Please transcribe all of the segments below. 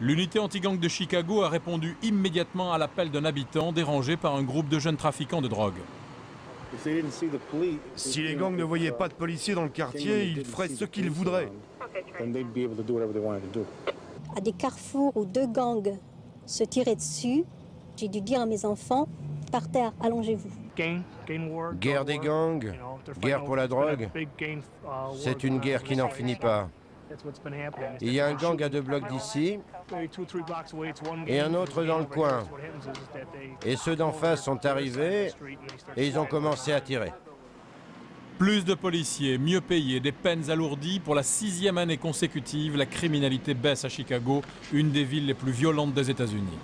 L'unité anti-gang de Chicago a répondu immédiatement à l'appel d'un habitant dérangé par un groupe de jeunes trafiquants de drogue. Si les gangs ne voyaient pas de policiers dans le quartier, ils feraient ce qu'ils voudraient. À des carrefours où deux gangs se tiraient dessus, j'ai dû dire à mes enfants, par terre, allongez-vous. Guerre des gangs, guerre pour la drogue, c'est une guerre qui n'en finit pas. Il y a un gang à 2 blocs d'ici et un autre dans le coin. Et ceux d'en face sont arrivés et ils ont commencé à tirer. Plus de policiers, mieux payés, des peines alourdies. Pour la 6e année consécutive, la criminalité baisse à Chicago, une des villes les plus violentes des États-Unis.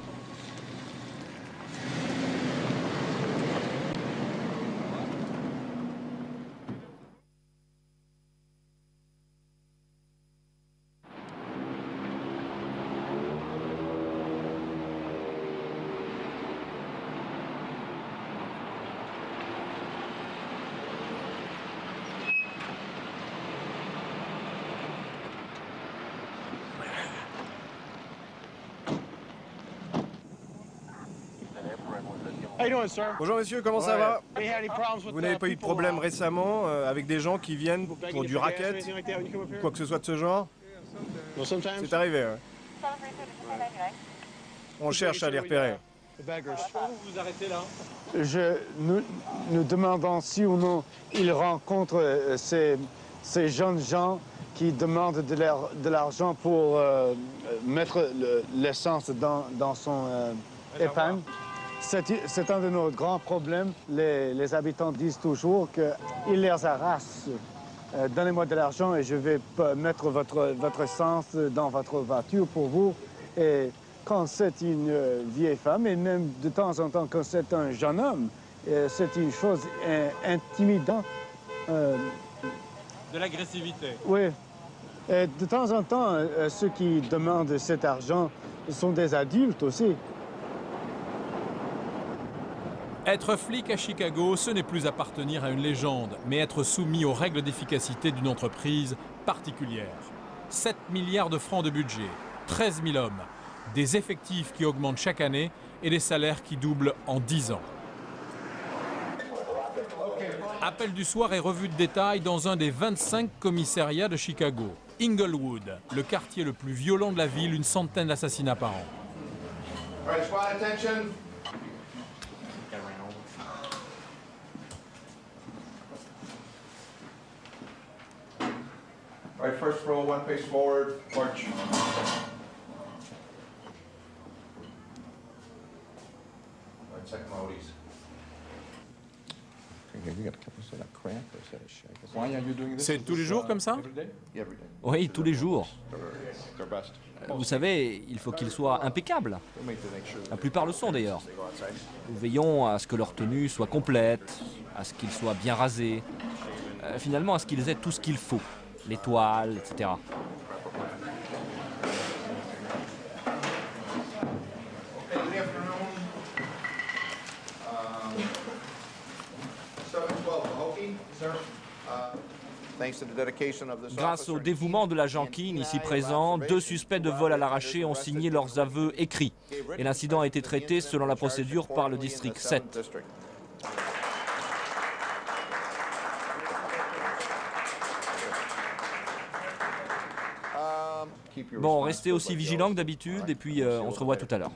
Bonjour messieurs, comment ça va? Vous n'avez pas eu de problème récemment avec des gens qui viennent pour du racket? Quoi que ce soit de ce genre? C'est arrivé, ouais. On cherche à les repérer. Pourquoi vous vous arrêtez là? Nous demandons si ou non ils rencontrent ces jeunes gens qui demandent de l'argent pour mettre l'essence dans son épargne. C'est un de nos grands problèmes. Les habitants disent toujours qu'ils les harassent. Donnez-moi de l'argent et je vais mettre votre essence dans votre voiture pour vous. Et quand c'est une vieille femme, et même de temps en temps quand c'est un jeune homme, c'est une chose intimidante. De l'agressivité. Oui. Et de temps en temps, ceux qui demandent cet argent sont des adultes aussi. Être flic à Chicago, ce n'est plus appartenir à une légende, mais être soumis aux règles d'efficacité d'une entreprise particulière. 7 milliards de francs de budget, 13 000 hommes, des effectifs qui augmentent chaque année et des salaires qui doublent en 10 ans. Appel du soir et revue de détail dans un des 25 commissariats de Chicago. Inglewood, le quartier le plus violent de la ville, une centaine d'assassinats par an. All right, first row, 1 pace forward, march. All right, second row, ease. C'est tous les jours comme ça? Oui, tous les jours. Vous savez, il faut qu'ils soient impeccables. La plupart le sont d'ailleurs. Nous veillons à ce que leur tenue soit complète, à ce qu'ils soient bien rasés, finalement à ce qu'ils aient tout ce qu'il faut. Les toiles, etc. Grâce au dévouement de l'agent Keane, ici présent, 2 suspects de vol à l'arraché ont signé leurs aveux écrits. Et l'incident a été traité selon la procédure par le district 7. Bon, restez aussi vigilants que d'habitude et puis on se revoit tout à l'heure.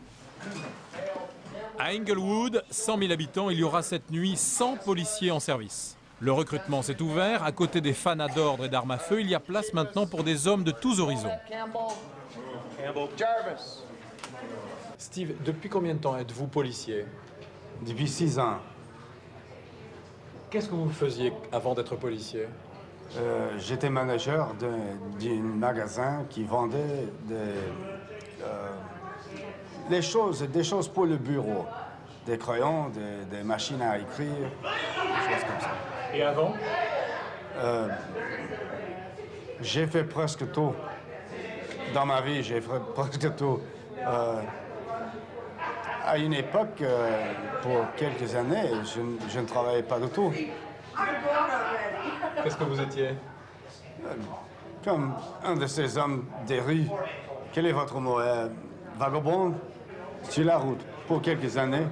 À Inglewood, 100 000 habitants, il y aura cette nuit 100 policiers en service. Le recrutement s'est ouvert. À côté des fanats d'ordre et d'armes à feu, il y a place maintenant pour des hommes de tous horizons. Steve, depuis combien de temps êtes-vous policier? Depuis 6 ans. Qu'est-ce que vous faisiez avant d'être policier? J'étais manager d'un magasin qui vendait des choses pour le bureau. Des crayons, des machines à écrire, des choses comme ça. Et avant? J'ai fait presque tout. Dans ma vie, j'ai fait presque tout. À une époque, pour quelques années, je ne travaillais pas du tout. Qu'est-ce que vous étiez? Comme un de ces hommes des rues. Quel est votre mot? vagabond sur la route pour quelques années.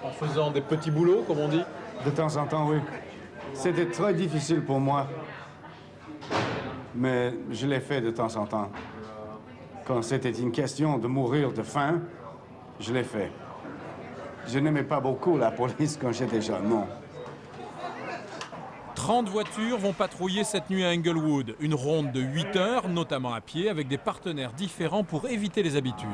En faisant des petits boulots, comme on dit? De temps en temps, oui. C'était très difficile pour moi, mais je l'ai fait de temps en temps. Quand c'était une question de mourir de faim, je l'ai fait. Je n'aimais pas beaucoup la police quand j'étais jeune, non. 30 voitures vont patrouiller cette nuit à Englewood. Une ronde de 8 heures, notamment à pied, avec des partenaires différents pour éviter les habitudes.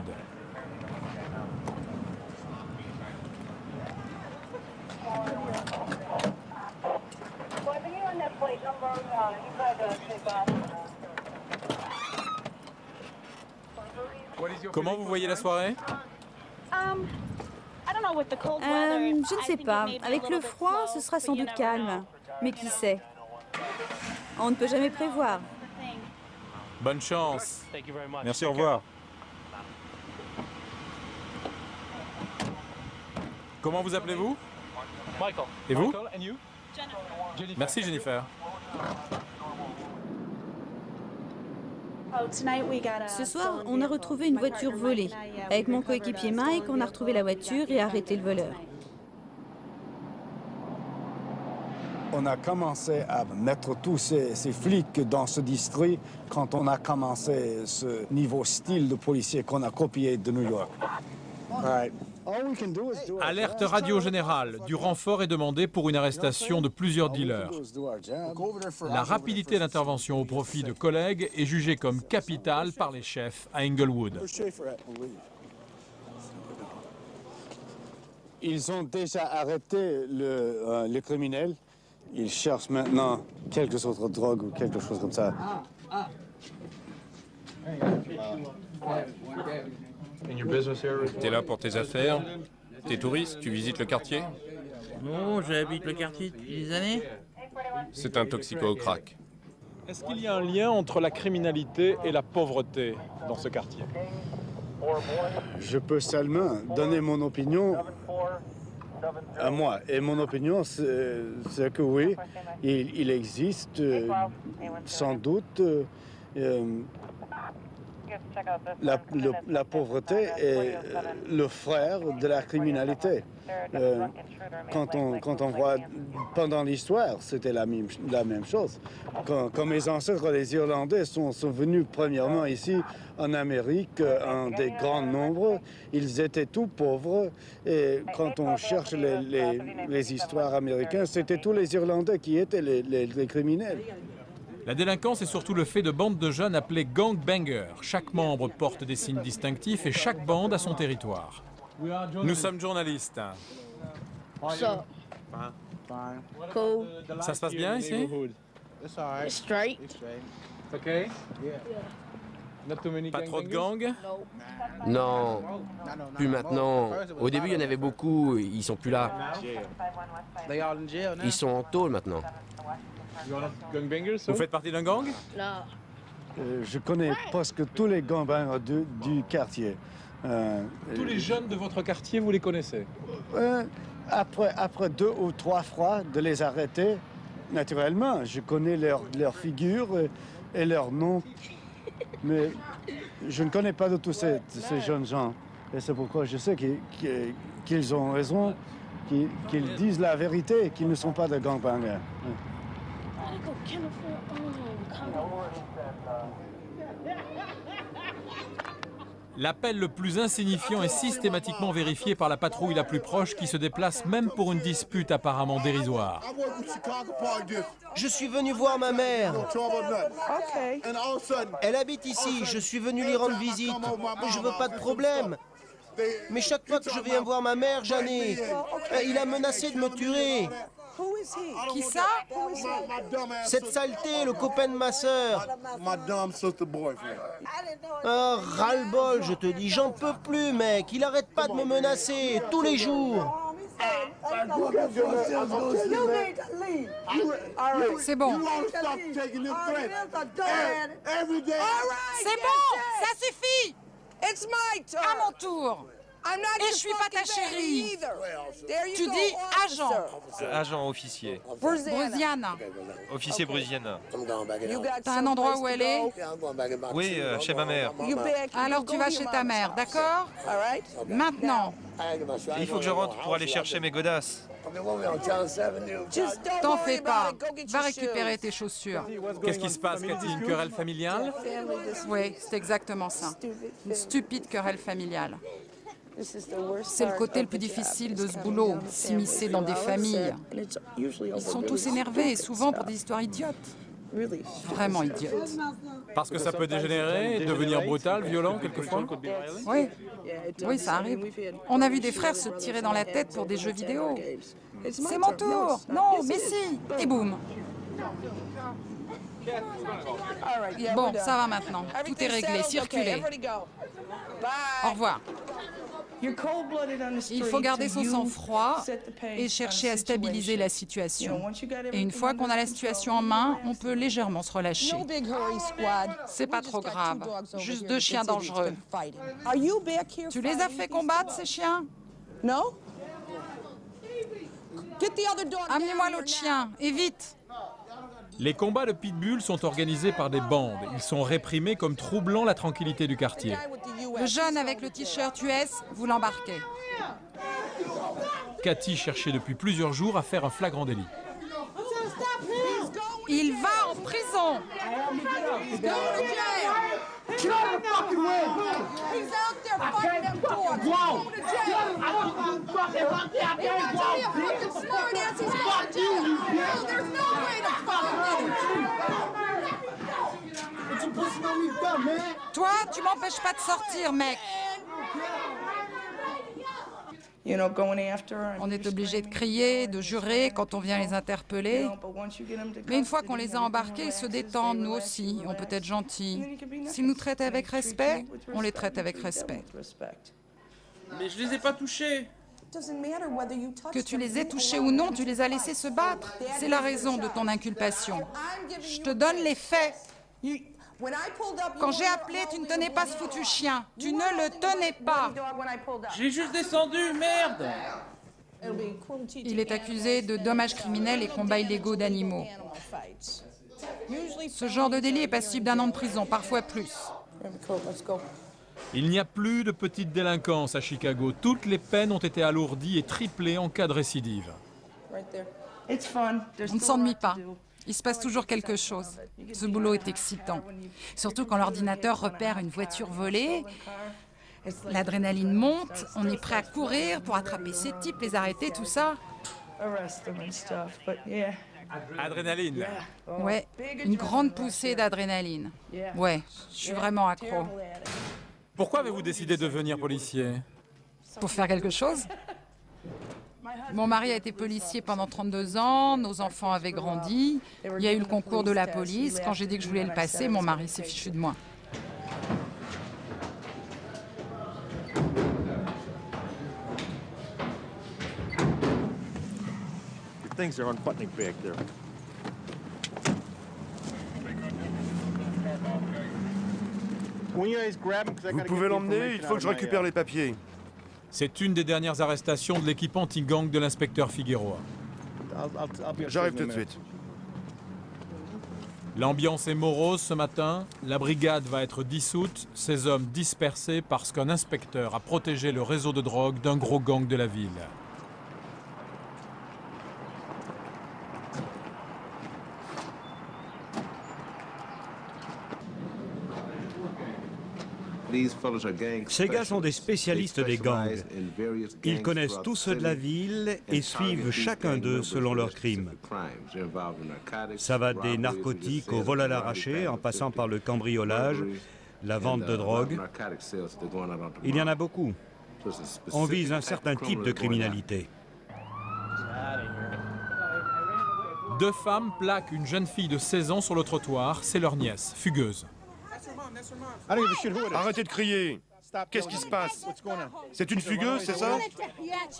Comment vous voyez la soirée? Je ne sais pas. Avec le froid, ce sera sans doute calme. Mais qui sait? On ne peut jamais prévoir. Bonne chance. Merci, au revoir. Comment vous appelez-vous? Michael. Et vous? Jennifer. Merci Jennifer. Ce soir, on a retrouvé une voiture volée. Avec mon coéquipier Mike, on a retrouvé la voiture et arrêté le voleur. On a commencé à mettre tous ces flics dans ce district quand on a commencé ce niveau style de policier qu'on a copié de New York. Alerte radio générale. Du renfort est demandé pour une arrestation de plusieurs dealers. La rapidité d'intervention au profit de collègues est jugée comme capitale par les chefs à Englewood. Ils ont déjà arrêté le criminel. Ils cherchent maintenant quelques autres drogues ou quelque chose comme ça. T'es là pour tes affaires? T'es touriste? Tu visites le quartier? Non, j'habite le quartier depuis des années. C'est un toxico au crack. Est-ce qu'il y a un lien entre la criminalité et la pauvreté dans ce quartier? Je peux seulement donner mon opinion à moi. Et mon opinion, c'est que oui, il existe sans doute la pauvreté est le frère de la criminalité. Quand on voit pendant l'histoire, c'était la même chose. Quand mes ancêtres, les Irlandais, sont venus premièrement ici en Amérique en des grands nombres, ils étaient tout pauvres. Et quand on cherche les histoires américaines, c'était tous les Irlandais qui étaient les criminels. La délinquance est surtout le fait de bandes de jeunes appelées gangbangers. Chaque membre porte des signes distinctifs et chaque bande a son territoire. Nous sommes journalistes. Cool. Ça se passe bien ici? Straight. Pas trop de gangs? Non, plus maintenant. Au début, il y en avait beaucoup, ils sont plus là. Ils sont en tôle maintenant. Vous faites partie d'un gang? Je connais presque tous les gangbangers du quartier. Tous les jeunes de votre quartier, vous les connaissez? Après 2 ou 3 fois de les arrêter, naturellement, je connais leur figure et leur nom. Mais je ne connais pas de tous ces jeunes gens. Et c'est pourquoi je sais qu'ils ont raison, qu'ils disent la vérité, qu'ils ne sont pas des gangbangers. L'appel le plus insignifiant est systématiquement vérifié par la patrouille la plus proche qui se déplace même pour une dispute apparemment dérisoire. Je suis venu voir ma mère. Elle habite ici, je suis venu lui rendre visite. Je veux pas de problème. Mais chaque fois que je viens voir ma mère, Jeannet, il a menacé de me tuer. Qui ça? Cette saleté, le copain de ma sœur. Ras-le-bol, je te dis, j'en peux plus, mec. Il arrête pas de me menacer, tous les jours. C'est bon. C'est bon, ça suffit. À mon tour. Et je suis pas ta chérie. Tu dis agent. Agent officier. Brusiana. Officier Brusiana. T'as un endroit où elle est? Oui, chez ma mère. Alors tu vas chez ta mère, d'accord? Maintenant. Il faut que je rentre pour aller chercher mes godasses. T'en fais pas. Va récupérer tes chaussures. Qu'est-ce qui se passe, Cathy? Une querelle familiale? Oui, c'est exactement ça. Une stupide querelle familiale. C'est le côté le plus difficile de ce boulot, s'immiscer dans des familles. Ils sont tous énervés, et souvent pour des histoires idiotes. Vraiment idiotes. Parce que ça peut dégénérer, devenir brutal, violent quelquefois? Oui, oui, ça arrive. On a vu des frères se tirer dans la tête pour des jeux vidéo. C'est mon tour. Non, mais si. Et boum. Bon, ça va maintenant. Tout est réglé. Circulez. Au revoir. Il faut garder son sang-froid et chercher à stabiliser la situation. Et une fois qu'on a la situation en main, on peut légèrement se relâcher. C'est pas trop grave. Juste 2 chiens dangereux. Tu les as fait combattre, ces chiens? Non. Amenez-moi l'autre chien, et vite. Les combats de pitbull sont organisés par des bandes. Ils sont réprimés comme troublant la tranquillité du quartier. Le jeune avec le t-shirt US, vous l'embarquez. Cathy cherchait depuis plusieurs jours à faire un flagrant délit. Il va en prison. Toi, tu m'empêches pas de sortir, mec. On est obligé de crier, de jurer quand on vient les interpeller. Mais une fois qu'on les a embarqués, ils se détendent, nous aussi. On peut être gentils. S'ils nous traitent avec respect, on les traite avec respect. Mais je les ai pas touchés. Que tu les aies touchés ou non, tu les as laissés se battre. C'est la raison de ton inculpation. Je te donne les faits. Quand j'ai appelé, tu ne tenais pas ce foutu chien. Tu ne le tenais pas. J'ai juste descendu, merde. Il est accusé de dommages criminels et combats illégaux d'animaux. Ce genre de délit est passible d'1 an de prison, parfois plus. Il n'y a plus de petite délinquance à Chicago. Toutes les peines ont été alourdies et triplées en cas de récidive. On ne s'ennuie pas. Il se passe toujours quelque chose. Ce boulot est excitant. Surtout quand l'ordinateur repère une voiture volée. L'adrénaline monte, on est prêt à courir pour attraper ces types, les arrêter, tout ça. Adrénaline. Ouais, une grande poussée d'adrénaline. Ouais, je suis vraiment accro. Pourquoi avez-vous décidé de devenir policier? Pour faire quelque chose? Mon mari a été policier pendant 32 ans, nos enfants avaient grandi. Il y a eu le concours de la police. Quand j'ai dit que je voulais le passer, mon mari s'est fichu de moi. Vous pouvez l'emmener, il faut que je récupère les papiers. C'est une des dernières arrestations de l'équipe anti-gang de l'inspecteur Figueroa. J'arrive tout de suite. L'ambiance est morose ce matin. La brigade va être dissoute, ses hommes dispersés parce qu'un inspecteur a protégé le réseau de drogue d'un gros gang de la ville. Ces gars sont des spécialistes des gangs. Ils connaissent tous ceux de la ville et suivent chacun d'eux selon leurs crimes. Ça va des narcotiques au vol à l'arraché, en passant par le cambriolage, la vente de drogue. Il y en a beaucoup. On vise un certain type de criminalité. 2 femmes plaquent une jeune fille de 16 ans sur le trottoir. C'est leur nièce, fugueuse. Arrêtez de crier. Qu'est-ce qui se passe? C'est une fugueuse, c'est ça?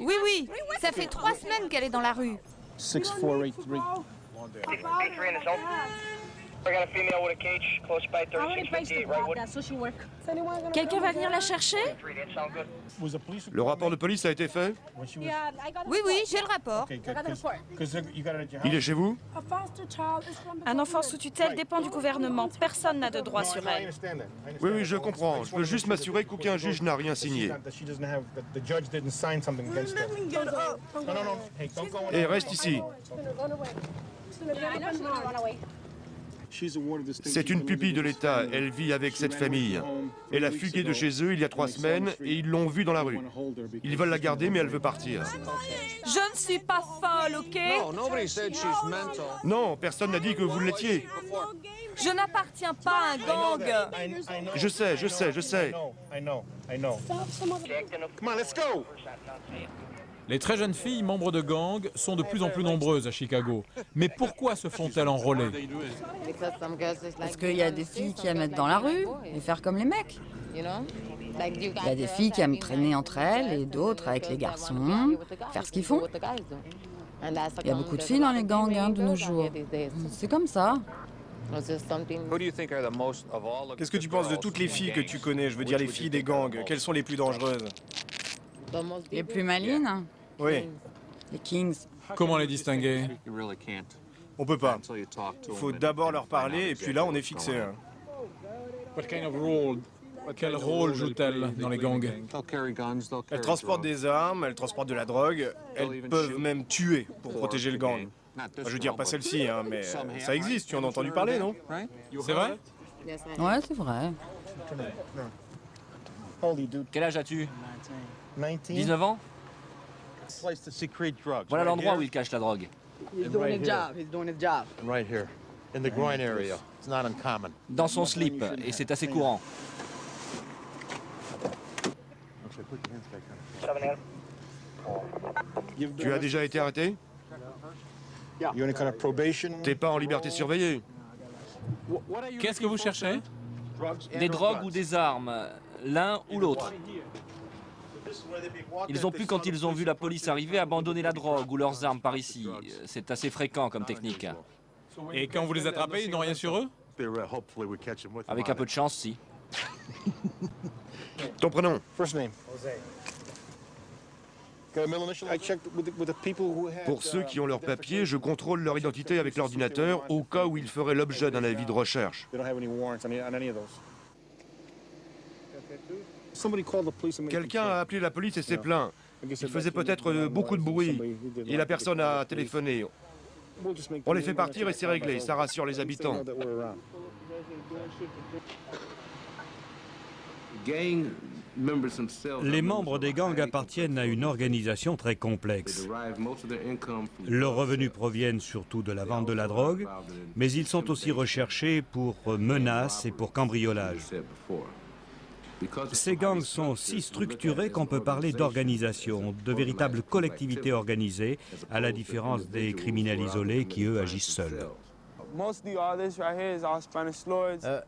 Oui, oui. Ça fait 3 semaines qu'elle est dans la rue. Quelqu'un va venir la chercher? Le rapport de police a été fait? Oui, j'ai le rapport. Il est chez vous? Un enfant sous tutelle dépend du gouvernement. Personne n'a de droit sur elle. Oui, je comprends. Je veux juste m'assurer qu'aucun juge n'a rien signé. Et reste ici. C'est une pupille de l'État. Elle vit avec cette famille. Elle a fugué de chez eux il y a 3 semaines et ils l'ont vue dans la rue. Ils veulent la garder, mais elle veut partir. Je ne suis pas folle, ok? Non, personne n'a dit que vous l'étiez. Je n'appartiens pas à un gang. Je sais. Les très jeunes filles membres de gangs sont de plus en plus nombreuses à Chicago. Mais pourquoi se font-elles enrôler? Parce qu'il y a des filles qui aiment être dans la rue et faire comme les mecs. Il y a des filles qui aiment traîner entre elles et d'autres avec les garçons, faire ce qu'ils font. Il y a beaucoup de filles dans les gangs de nos jours. C'est comme ça. Qu'est-ce que tu penses de toutes les filles que tu connais? Je veux dire les filles des gangs. Quelles sont les plus dangereuses? Les plus malines? Oui. Les Kings. Comment les distinguer? On peut pas. Il faut d'abord leur parler et puis là on est fixé. Quel rôle jouent-elles dans les gangs? Elles transportent des armes, elles transportent de la drogue, elles peuvent même tuer pour protéger le gang. Je veux dire pas celle-ci, hein, mais ça existe, tu en as entendu parler, non? C'est vrai? Ouais, c'est vrai. Quel âge as-tu? 19 ans? Voilà l'endroit où il cache la drogue. Dans son slip, et c'est assez courant. Tu as déjà été arrêté? T'es pas en liberté surveillée. Qu'est-ce que vous cherchez? Des drogues ou des armes, l'un ou l'autre. Ils ont pu, quand ils ont vu la police arriver, abandonner la drogue ou leurs armes par ici. C'est assez fréquent comme technique. Et quand vous les attrapez, ils n'ont rien sur eux? Avec un peu de chance, si. Ton prénom? Pour ceux qui ont leurs papiers, je contrôle leur identité avec l'ordinateur au cas où ils feraient l'objet d'un avis de recherche. Quelqu'un a appelé la police et s'est plaint. Il faisait peut-être beaucoup de bruit et la personne a téléphoné. On les fait partir et c'est réglé, ça rassure les habitants. Les membres des gangs appartiennent à une organisation très complexe. Leurs revenus proviennent surtout de la vente de la drogue, mais ils sont aussi recherchés pour menaces et pour cambriolage. Ces gangs sont si structurés qu'on peut parler d'organisation, de véritables collectivités organisées, à la différence des criminels isolés qui, eux, agissent seuls.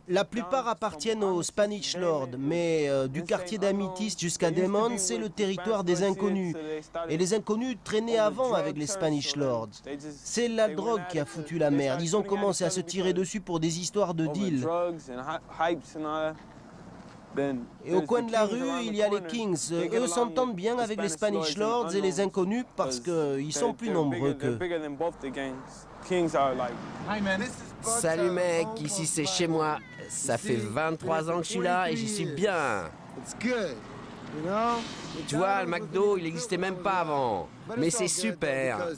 La plupart appartiennent aux Spanish Lords, mais du quartier d'Amethyst jusqu'à Demon, c'est le territoire des inconnus. Et les inconnus traînaient avant avec les Spanish Lords. C'est la drogue qui a foutu la merde. Ils ont commencé à se tirer dessus pour des histoires de deal. Et au coin de la rue, il y a les Kings. Eux s'entendent bien avec les Spanish Lords et les inconnus parce qu'ils sont plus nombreux qu'eux. Salut mec, ici c'est chez moi. Ça fait 23 ans que je suis là et j'y suis bien. Tu vois, le McDo, il n'existait même pas avant. Mais c'est super.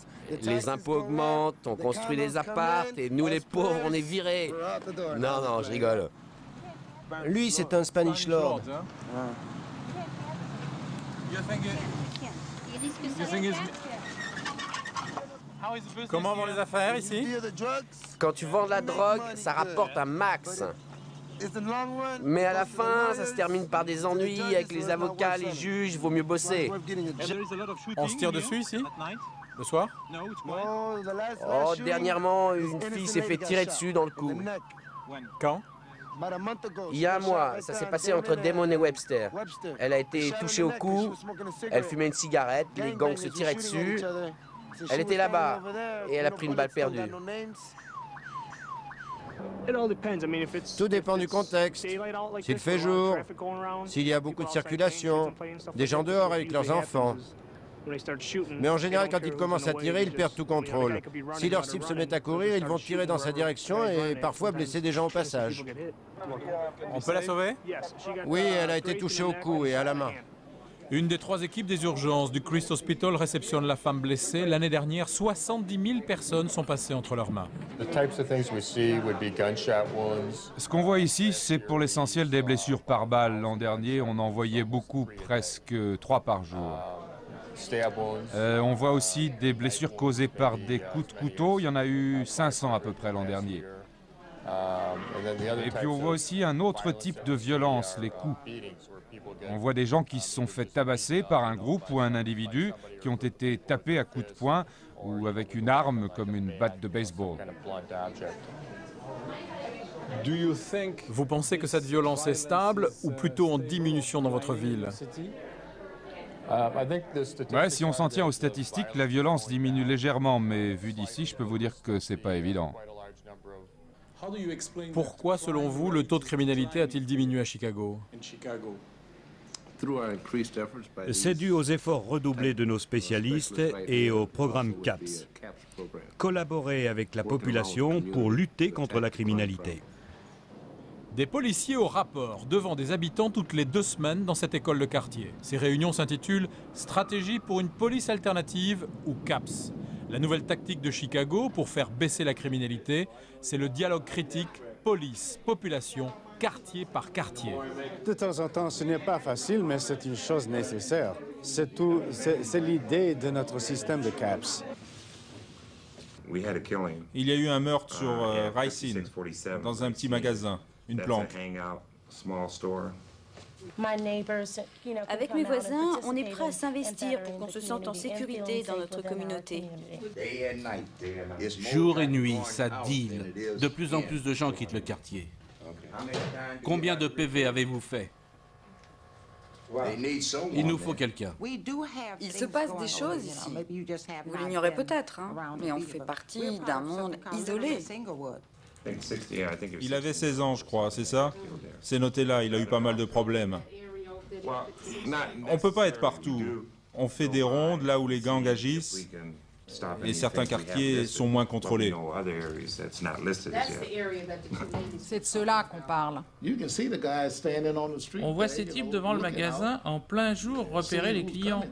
Les impôts augmentent, on construit des apparts et nous les pauvres, on est virés. Non, je rigole. Lui, c'est un Spanish Lord. Comment vont les affaires ici? Quand tu vends de la drogue, ça rapporte un max. Mais à la fin, ça se termine par des ennuis avec les avocats, les juges, vaut mieux bosser. On se tire dessus ici? Le soir? Oh, dernièrement, une fille s'est fait tirer dessus dans le cou. Quand? Il y a un mois, ça s'est passé entre Demon et Webster. Elle a été touchée au cou, elle fumait une cigarette, les gangs se tiraient dessus. Elle était là-bas et elle a pris une balle perdue. Tout dépend du contexte. S'il fait jour, s'il y a beaucoup de circulation, des gens dehors avec leurs enfants. Mais en général, quand ils commencent à tirer, ils perdent tout contrôle. Si leur cible se met à courir, ils vont tirer dans sa direction et parfois blesser des gens au passage. On peut la sauver? Oui, elle a été touchée au cou et à la main. Une des 3 équipes des urgences du Christ Hospital réceptionne la femme blessée. L'année dernière, 70 000 personnes sont passées entre leurs mains. Ce qu'on voit ici, c'est pour l'essentiel des blessures par balle. L'an dernier, on en voyait beaucoup, presque 3 par jour. On voit aussi des blessures causées par des coups de couteau. Il y en a eu 500 à peu près l'an dernier. Et puis on voit aussi un autre type de violence, les coups. On voit des gens qui se sont fait tabasser par un groupe ou un individu, qui ont été tapés à coups de poing ou avec une arme comme une batte de baseball. Vous pensez que cette violence est stable ou plutôt en diminution dans votre ville? Ouais, si on s'en tient aux statistiques, la violence diminue légèrement, mais vu d'ici, je peux vous dire que c'est pas évident. Pourquoi, selon vous, le taux de criminalité a-t-il diminué à Chicago? C'est dû aux efforts redoublés de nos spécialistes et au programme CAPS. Collaborer avec la population pour lutter contre la criminalité. Des policiers au rapport devant des habitants toutes les 2 semaines dans cette école de quartier. Ces réunions s'intitulent « Stratégie pour une police alternative » ou CAPS. La nouvelle tactique de Chicago pour faire baisser la criminalité, c'est le dialogue critique police-population, quartier par quartier. De temps en temps, ce n'est pas facile, mais c'est une chose nécessaire. C'est l'idée de notre système de CAPS. Il y a eu un meurtre sur Ricine, dans un petit magasin, une planque. Avec mes voisins, on est prêt à s'investir pour qu'on se sente en sécurité dans notre communauté. Jour et nuit, ça deal. De plus en plus de gens quittent le quartier. Combien de PV avez-vous fait? Il nous faut quelqu'un. Il se passe des choses ici. Vous l'ignorez peut-être, hein, mais on fait partie d'un monde isolé. Il avait 16 ans, je crois, c'est ça? C'est noté là, il a eu pas mal de problèmes. On peut pas être partout. On fait des rondes là où les gangs agissent, et certains quartiers sont moins contrôlés. C'est de cela qu'on parle. On voit ces types devant le magasin en plein jour repérer les clients.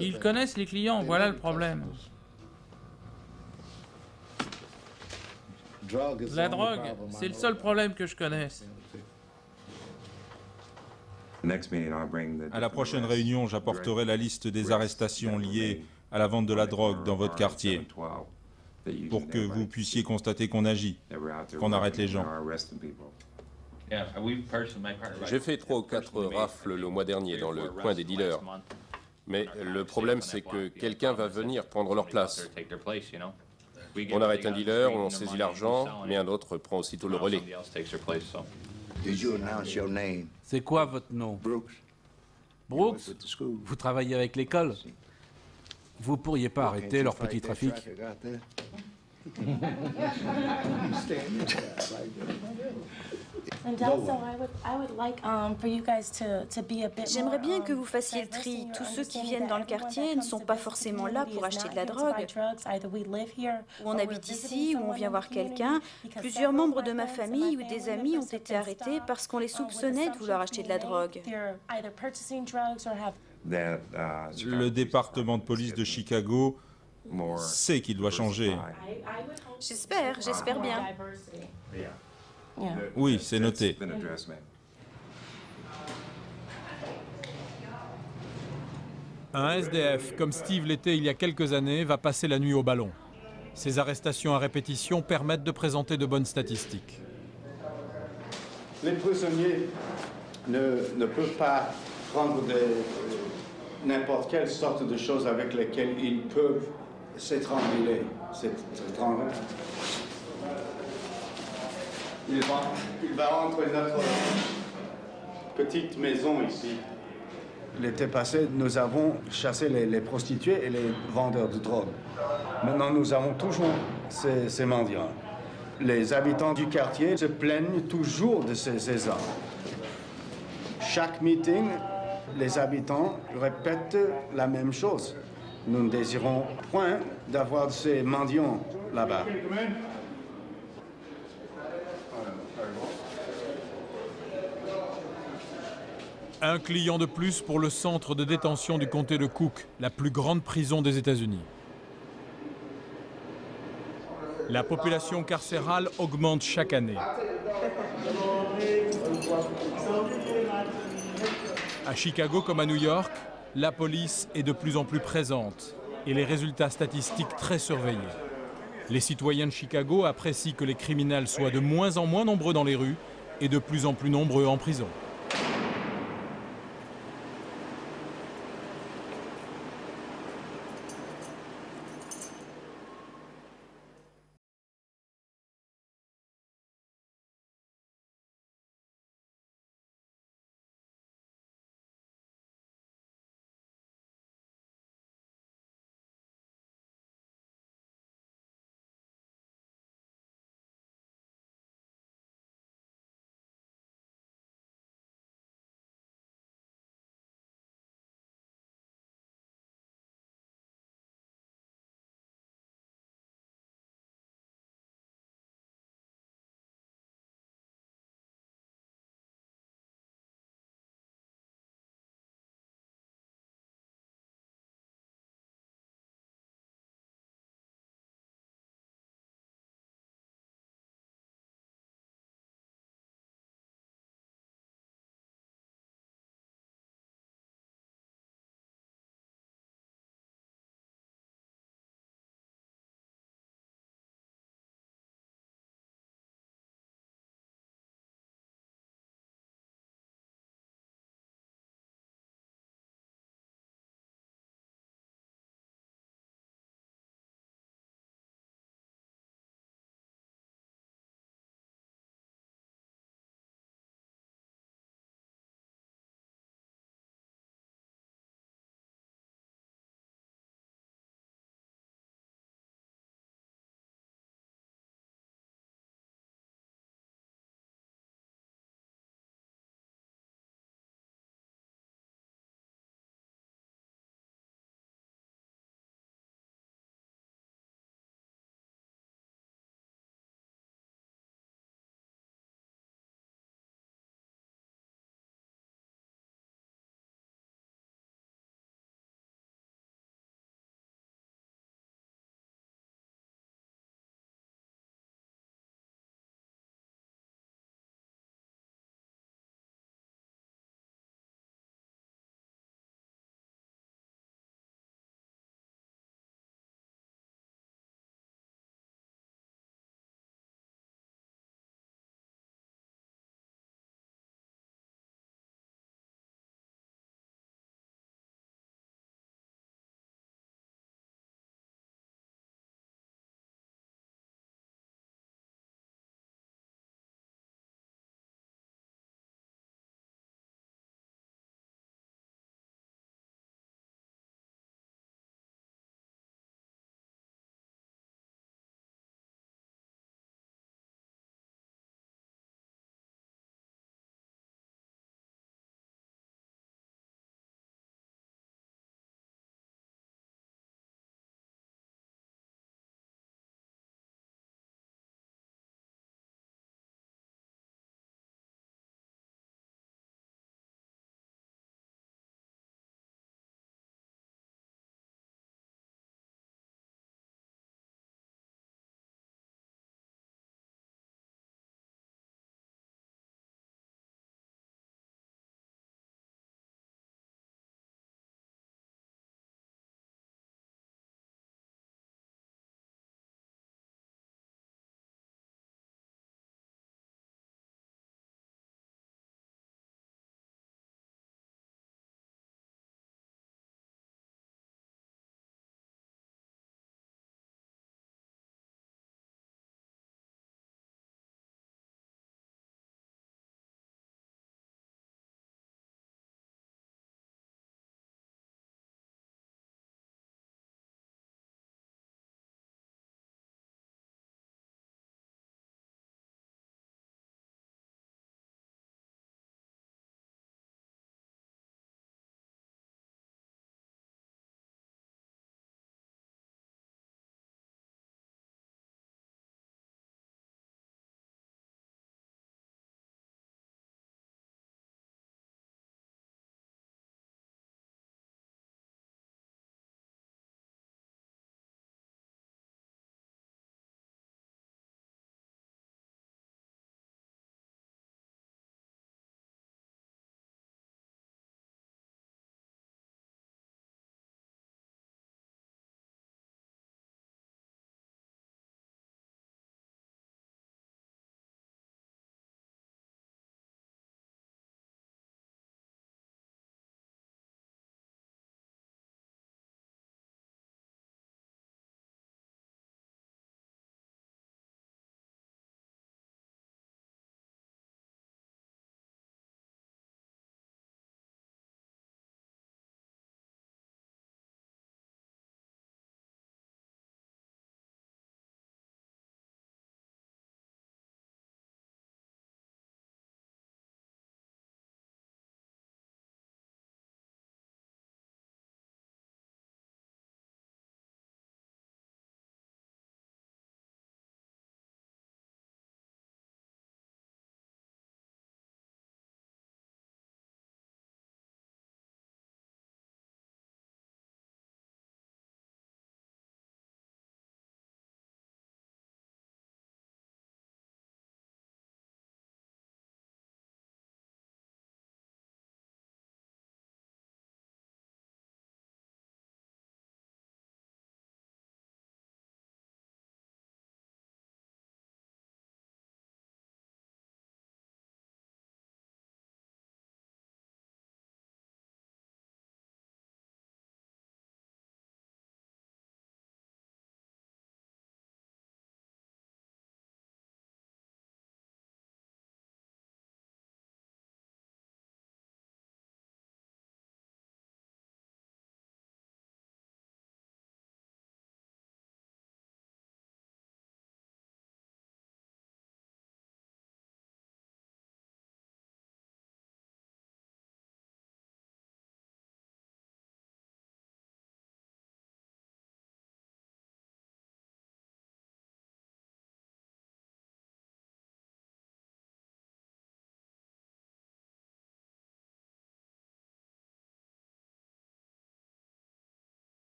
Ils connaissent les clients, voilà le problème. La drogue, c'est le seul problème que je connaisse. À la prochaine réunion, j'apporterai la liste des arrestations liées à la vente de la drogue dans votre quartier, pour que vous puissiez constater qu'on agit, qu'on arrête les gens. J'ai fait 3 ou 4 rafles le mois dernier dans le coin des dealers. Mais le problème, c'est que quelqu'un va venir prendre leur place. On arrête un dealer, on saisit l'argent, mais un autre prend aussitôt le relais. C'est quoi votre nom? Brooks? Vous travaillez avec l'école? Vous pourriez pas arrêter leur petit trafic? J'aimerais bien que vous fassiez le tri. Tous ceux qui viennent dans le quartier ne sont pas forcément là pour acheter de la drogue. Ou on habite ici, ou on vient voir quelqu'un. Plusieurs membres de ma famille ou des amis ont été arrêtés parce qu'on les soupçonnait de vouloir acheter de la drogue. Le département de police de Chicago sait qu'il doit changer. J'espère bien. Oui, c'est noté. Un SDF, comme Steve l'était il y a quelques années, va passer la nuit au ballon. Ces arrestations à répétition permettent de présenter de bonnes statistiques. Les prisonniers ne peuvent pas prendre n'importe quelle sorte de choses avec lesquelles ils peuvent s'étrangler. Il va entre notre petite maison ici. L'été passé, nous avons chassé les prostituées et les vendeurs de drogue. Maintenant, nous avons toujours ces mendiants. Les habitants du quartier se plaignent toujours de ces armes. Chaque meeting, les habitants répètent la même chose. Nous ne désirons point d'avoir ces mendiants là-bas. Un client de plus pour le centre de détention du comté de Cook, la plus grande prison des États-Unis. La population carcérale augmente chaque année. À Chicago comme à New York, la police est de plus en plus présente et les résultats statistiques très surveillés. Les citoyens de Chicago apprécient que les criminels soient de moins en moins nombreux dans les rues et de plus en plus nombreux en prison.